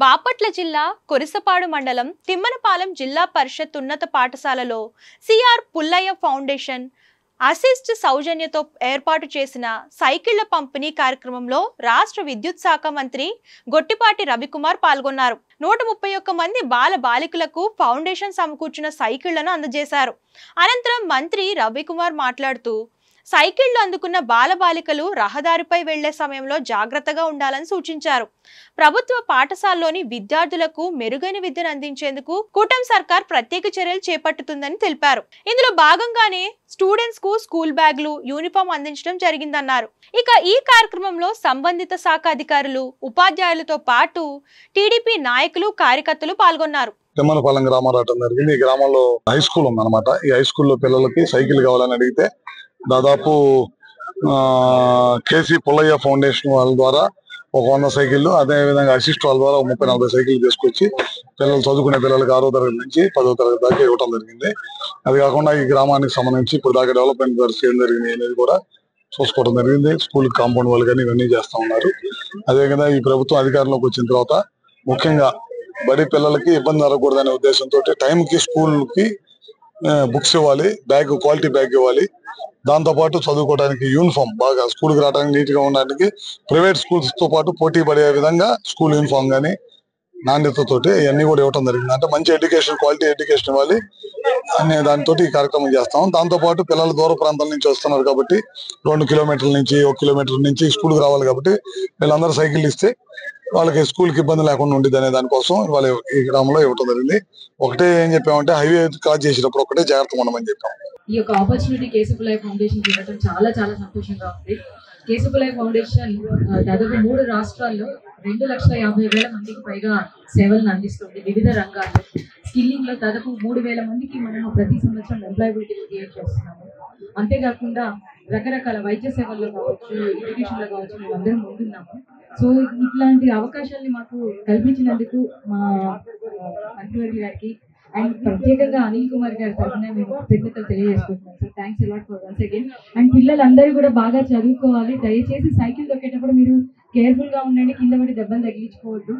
బాపట్ల జిల్లా కొరిసపాడు మండలం తిమ్మనపాలెం జిల్లా పరిషత్ ఉన్నత పాఠశాలలో సిఆర్ పుల్లయ్య ఫౌండేషన్ అసిస్ట్ సౌజన్యతో ఏర్పాటు చేసిన సైకిళ్ల పంపిణీ కార్యక్రమంలో రాష్ట్ర విద్యుత్ శాఖ మంత్రి గొట్టిపాటి రవికుమార్ పాల్గొన్నారు. 131 మంది బాల బాలికలకు ఫౌండేషన్ సమకూర్చిన సైకిళ్లను అందజేశారు. అనంతరం మంత్రి రవికుమార్ మాట్లాడుతూ సైకిళ్లు అందుకున్న బాలబాలికలు రహదారిపై వెళ్లే సమయంలో జాగ్రత్తగా ఉండాలని సూచించారు. ప్రభుత్వ పాఠశాలలోని విద్యార్థులకు మెరుగైన విద్యను అందించేందుకు కూటమి సర్కార్ ప్రత్యేక చర్యలు చేపట్టుతుందని తెలిపారు. ఇందులో భాగంగానే స్టూడెంట్స్ కు స్కూల్ బ్యాగులు, యూనిఫామ్ అందించడం జరిగిందన్నారు. ఇక ఈ కార్యక్రమంలో సంబంధిత శాఖ అధికారులు, ఉపాధ్యాయులతో పాటు టీడీపీ నాయకులు, కార్యకర్తలు పాల్గొన్నారు. తిమ్మనపాలెం గ్రామం రావడం జరిగింది. ఈ గ్రామంలో హై స్కూల్ ఉందన్నమాట. ఈ హై స్కూల్లో పిల్లలకి సైకిల్ కావాలని అడిగితే దాదాపు కేసీ పుల్లయ్య ఫౌండేషన్ వాళ్ళ ద్వారా ఒక 100 సైకిళ్లు, అదేవిధంగా అసిస్ట్ వాళ్ళ ద్వారా 30-40 సైకిళ్లు తీసుకొచ్చి పిల్లలు చదువుకునే పిల్లలకి 6వ తరగతి నుంచి 10వ తరగతి దాకా ఇవ్వడం జరిగింది. అది కాకుండా ఈ గ్రామానికి సంబంధించి ఇప్పుడు దాకా డెవలప్మెంట్ వర్క్స్ ఏం జరిగింది అనేది కూడా చూసుకోవడం జరిగింది. స్కూల్ కాంపౌండ్ వాళ్ళు కానీ ఇవన్నీ చేస్తా ఉన్నారు. అదేవిధంగా ఈ ప్రభుత్వం అధికారంలోకి వచ్చిన తర్వాత ముఖ్యంగా బడి పిల్లలకి ఇబ్బంది జరగకూడదనే ఉద్దేశంతో టైంకి స్కూల్కి బుక్స్ ఇవ్వాలి, బ్యాగ్ క్వాలిటీ బ్యాగ్ ఇవ్వాలి. దాంతో పాటు చదువుకోవడానికి యూనిఫామ్, బాగా స్కూల్కి రావడానికి నీట్ గా ఉండడానికి ప్రైవేట్ స్కూల్స్ తో పాటు పోటీ పడే విధంగా స్కూల్ యూనిఫామ్ గానీ నాణ్యతతోటి ఇవన్నీ కూడా ఇవ్వడం జరిగింది. అంటే మంచి ఎడ్యుకేషన్, క్వాలిటీ ఎడ్యుకేషన్ ఇవ్వాలి అనే దానితో ఈ కార్యక్రమం చేస్తాం. దాంతో పాటు పిల్లలు దూర ప్రాంతాల నుంచి వస్తున్నారు కాబట్టి 2 కిలోమీటర్ల నుంచి 1 కిలోమీటర్ నుంచి స్కూల్కి రావాలి కాబట్టి వీళ్ళందరూ సైకిల్ ఇస్తే వాళ్ళకి స్కూల్కి ఇబ్బంది లేకుండా ఉండేది అనే దానికోసం వాళ్ళ ఈ గ్రామంలో ఇవ్వడం జరిగింది. ఒకటే ఏం చెప్పామంటే హైవే క్రాస్ చేసేటప్పుడు ఒకటే జాగ్రత్తగా ఉండమని చెప్పాం. ఈ యొక్క ఆపర్చునిటీ కేసీ పుల్లయ్య ఫౌండేషన్ ఇవ్వడం చాలా సంతోషంగా ఉంది. కేసీ పుల్లయ్య ఫౌండేషన్ దాదాపు 3 రాష్ట్రాల్లో 2,50,000 మందికి పైగా సేవలను అందిస్తుంది. వివిధ రంగాల్లో స్కిల్లింగ్ లో దాదాపు 3,000 మందికి మనం ప్రతి సంవత్సరం ఎంప్లాయబిలిటీ క్రియేట్ చేస్తున్నాము. అంతేకాకుండా రకరకాల వైద్య సేవల్లో కావచ్చు, ఎడ్యుకేషన్ లో కావచ్చు, మేమందరం ముందున్నాము. సో ఇట్లాంటి అవకాశాలని మాకు కల్పించినందుకు మా మంత్రివర్యులు గారికి అండ్ ప్రత్యేకంగా అనిల్ కుమార్ గారి తరఫున మేము కృతజ్ఞతలు తెలియజేసుకుంటున్నాం. Sir, thanks a lot for once again. And పిల్లలందరూ కూడా బాగా చదువుకోవాలి. దయచేసి సైకిల్ తొక్కేటప్పుడు మీరు కేర్ఫుల్ గా ఉండండి, కింద పడి దెబ్బలు తగిలించుకోవద్దు.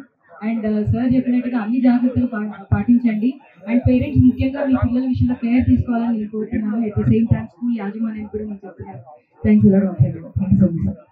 అండ్ సార్ చెప్పినట్టుగా అన్ని జాగ్రత్తలు పాటించండి. అండ్ పేరెంట్స్ ముఖ్యంగా మీ పిల్లల విషయంలో కేర్ తీసుకోవాలని నేను కోరుతున్నాను. At the same time school యాజమాన్యం కూడా మేము చెప్తున్నాను. Thanks a lot once again. Thank you so much.